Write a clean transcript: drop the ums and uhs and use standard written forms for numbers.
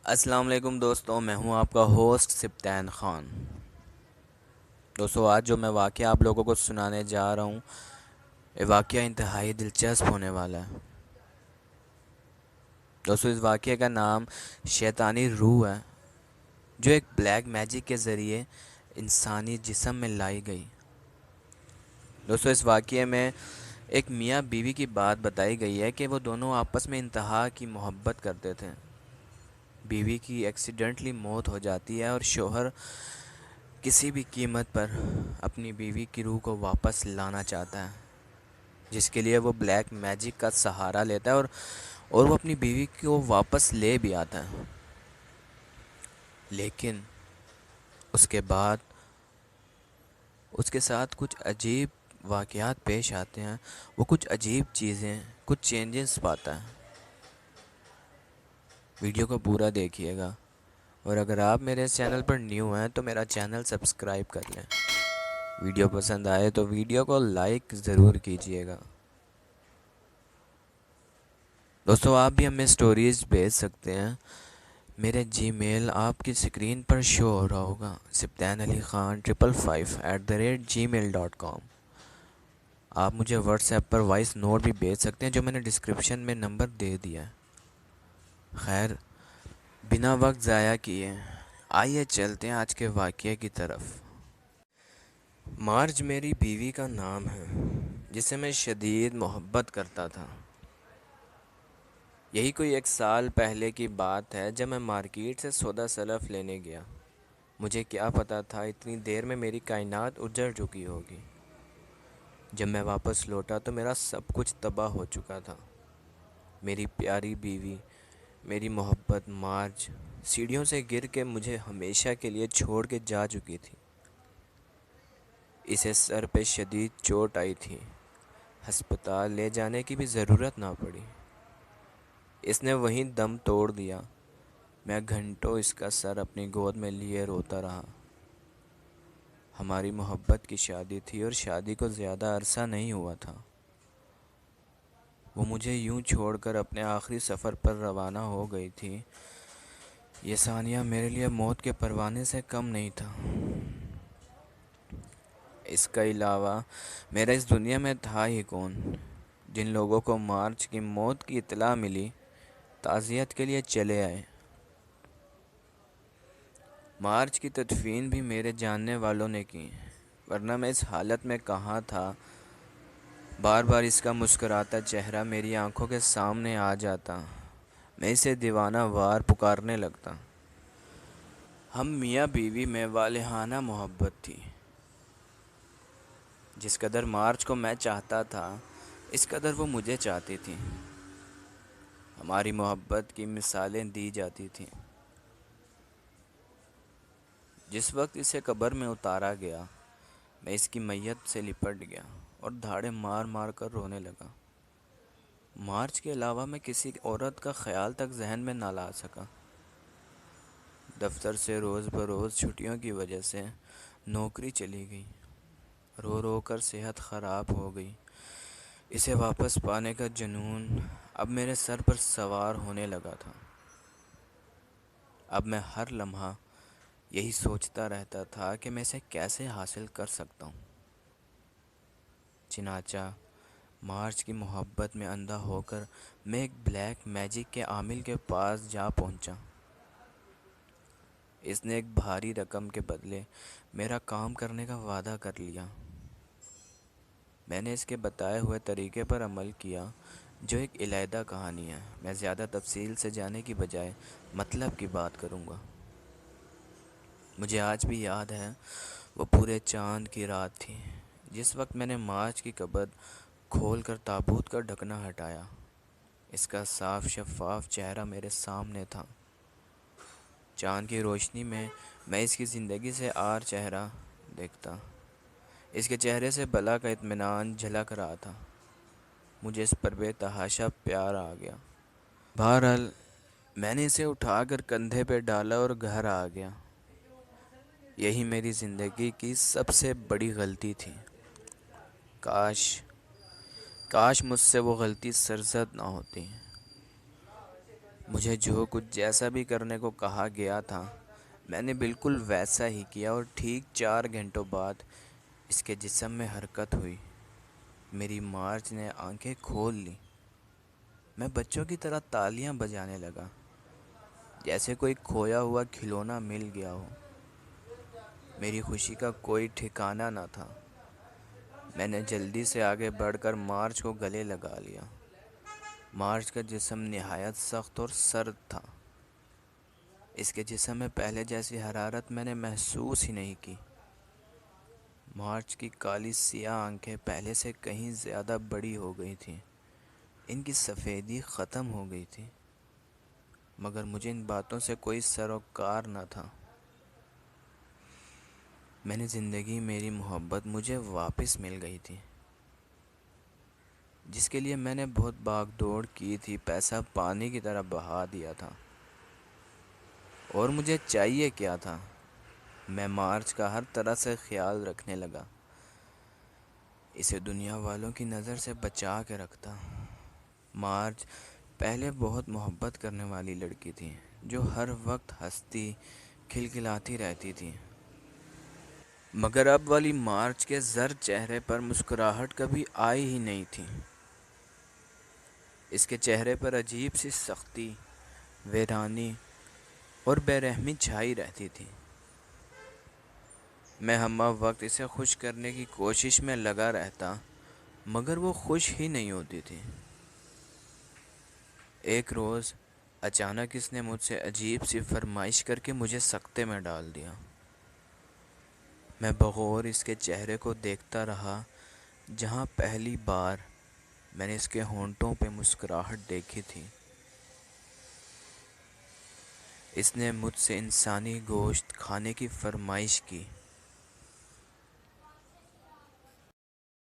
السلام علیکم دوستوں، میں ہوں آپ کا ہوسٹ سبطین خان۔ دوستوں، آج جو میں واقعہ آپ لوگوں کو سنانے جا رہا ہوں، یہ واقعہ انتہائی دلچسپ ہونے والا ہے۔ دوستوں، اس واقعے کا نام شیطانی روح ہے، جو ایک بلیک میجک کے ذریعے انسانی جسم میں لائی گئی۔ دوستوں، اس واقعے میں ایک میاں بیوی کی بات بتائی گئی ہے کہ وہ دونوں آپس میں انتہا کی محبت کرتے تھے۔ بیوی کی ایکسیڈنٹلی موت ہو جاتی ہے اور شوہر کسی بھی قیمت پر اپنی بیوی کی روح کو واپس لانا چاہتا ہے، جس کے لیے وہ بلیک میجک کا سہارا لیتا ہے اور وہ اپنی بیوی کو واپس لے بھی آتا ہے۔ لیکن اس کے بعد اس کے ساتھ کچھ عجیب واقعات پیش آتے ہیں، وہ کچھ عجیب چیزیں، کچھ چینجز پاتا ہے۔ ویڈیو کو پورا دیکھیے گا، اور اگر آپ میرے اس چینل پر نیو ہیں تو میرا چینل سبسکرائب کر لیں۔ ویڈیو پسند آئے تو ویڈیو کو لائک ضرور کیجیے گا۔ دوستو، آپ بھی ہمیں سٹوریز بھیج سکتے ہیں۔ میرے جی میل آپ کی سکرین پر شو ہو رہا ہوگا، SubtainAliKhan555@gmail.com۔ آپ مجھے واٹس ایپ پر وائس نوٹ بھی بھیج سکتے ہیں، جو میں نے ڈسکرپشن میں نمبر دے دیا ہے۔ خیر، بنا وقت ضائع کیے آئیے چلتے ہیں آج کے واقعے کی طرف۔ مارج میری بیوی کا نام ہے، جسے میں شدید محبت کرتا تھا۔ یہی کوئی 1 سال پہلے کی بات ہے، جب میں مارکیٹ سے سودا سلف لینے گیا۔ مجھے کیا پتا تھا اتنی دیر میں میری کائنات اجڑ چکی ہوگی۔ جب میں واپس لوٹا تو میرا سب کچھ تباہ ہو چکا تھا۔ میری پیاری بیوی، میری محبت مارج، سیڑھیوں سے گر کے مجھے ہمیشہ کے لیے چھوڑ کے جا چکی تھی۔ اسے سر پہ شدید چوٹ آئی تھی، ہسپتال لے جانے کی بھی ضرورت نہ پڑی۔ اس نے وہیں دم توڑ دیا۔ میں گھنٹوں اس کا سر اپنی گود میں لیے روتا رہا۔ ہماری محبت کی شادی تھی اور شادی کو زیادہ عرصہ نہیں ہوا تھا۔ وہ مجھے یوں چھوڑ کر اپنے آخری سفر پر روانہ ہو گئی تھی۔ یہ ثانیہ میرے لیے موت کے پروانے سے کم نہیں تھا۔ اس کے علاوہ میرا اس دنیا میں تھا ہی کون؟ جن لوگوں کو مارچ کی موت کی اطلاع ملی، تعزیت کے لیے چلے آئے۔ مارچ کی تدفین بھی میرے جاننے والوں نے کی، ورنہ میں اس حالت میں کہاں تھا۔ بار بار اس کا مسکراتا چہرہ میری آنکھوں کے سامنے آ جاتا، میں اسے دیوانہ وار پکارنے لگتا۔ ہم میاں بیوی میں والہانہ محبت تھی۔ جس قدر مارچ کو میں چاہتا تھا، اس قدر وہ مجھے چاہتی تھی۔ ہماری محبت کی مثالیں دی جاتی تھیں۔ جس وقت اسے قبر میں اتارا گیا، میں اس کی میت سے لپٹ گیا اور دھاڑے مار مار کر رونے لگا۔ مارچ کے علاوہ میں کسی عورت کا خیال تک ذہن میں نہ لا سکا۔ دفتر سے روز بروز چھٹیوں کی وجہ سے نوکری چلی گئی۔ رو رو کر صحت خراب ہو گئی۔ اسے واپس پانے کا جنون اب میرے سر پر سوار ہونے لگا تھا۔ اب میں ہر لمحہ یہی سوچتا رہتا تھا کہ میں اسے کیسے حاصل کر سکتا ہوں۔ چنانچہ مارچ کی محبت میں اندھا ہو کر میں ایک بلیک میجک کے عامل کے پاس جا پہنچا۔ اس نے ایک بھاری رقم کے بدلے میرا کام کرنے کا وعدہ کر لیا۔ میں نے اس کے بتائے ہوئے طریقے پر عمل کیا، جو ایک علیحدہ کہانی ہے۔ میں زیادہ تفصیل سے جانے کی بجائے مطلب کی بات کروں گا۔ مجھے آج بھی یاد ہے، وہ پورے چاند کی رات تھی جس وقت میں نے مارچ کی قبر کھول کر تابوت کا ڈھکنا ہٹایا۔ اس کا صاف شفاف چہرہ میرے سامنے تھا۔ چاند کی روشنی میں میں اس کی زندگی سے آر چہرہ دیکھتا۔ اس کے چہرے سے بلا کا اطمینان جھلک رہا تھا۔ مجھے اس پر بے تحاشا پیار آ گیا۔ بہرحال میں نے اسے اٹھا کر کندھے پہ ڈالا اور گھر آ گیا۔ یہی میری زندگی کی سب سے بڑی غلطی تھی۔ کاش مجھ سے وہ غلطی سرزد نہ ہوتی۔ مجھے جو کچھ جیسا بھی کرنے کو کہا گیا تھا میں نے بالکل ویسا ہی کیا، اور ٹھیک 4 گھنٹوں بعد اس کے جسم میں حرکت ہوئی۔ میری مارچ نے آنکھیں کھول لیں۔ میں بچوں کی طرح تالیاں بجانے لگا، جیسے کوئی کھویا ہوا کھلونا مل گیا ہو۔ میری خوشی کا کوئی ٹھکانہ نہ تھا۔ میں نے جلدی سے آگے بڑھ کر مارچ کو گلے لگا لیا۔ مارچ کا جسم نہایت سخت اور سرد تھا۔ اس کے جسم میں پہلے جیسی حرارت میں نے محسوس ہی نہیں کی۔ مارچ کی کالی سیاہ آنکھیں پہلے سے کہیں زیادہ بڑی ہو گئی تھیں۔ ان کی سفیدی ختم ہو گئی تھی، مگر مجھے ان باتوں سے کوئی سروکار نہ تھا۔ میں نے زندگی، میری محبت مجھے واپس مل گئی تھی، جس کے لیے میں نے بہت بھاگ دوڑ کی تھی، پیسہ پانی کی طرح بہا دیا تھا۔ اور مجھے چاہیے کیا تھا؟ میں مارچ کا ہر طرح سے خیال رکھنے لگا، اسے دنیا والوں کی نظر سے بچا کے رکھتا۔ مارچ پہلے بہت محبت کرنے والی لڑکی تھی، جو ہر وقت ہنستی کھلکھلاتی رہتی تھی، مگر اب والی مارچ کے زرد چہرے پر مسکراہٹ کبھی آئی ہی نہیں تھی۔ اس کے چہرے پر عجیب سی سختی، ویرانی اور بے رحمی چھائی رہتی تھی۔ میں ہمہ وقت اسے خوش کرنے کی کوشش میں لگا رہتا، مگر وہ خوش ہی نہیں ہوتی تھی۔ ایک روز اچانک اس نے مجھ سے عجیب سی فرمائش کر کے مجھے سکتے میں ڈال دیا۔ میں بغور اس کے چہرے کو دیکھتا رہا، جہاں پہلی بار میں نے اس کے ہونٹوں پہ مسکراہٹ دیکھی تھی۔ اس نے مجھ سے انسانی گوشت کھانے کی فرمائش کی۔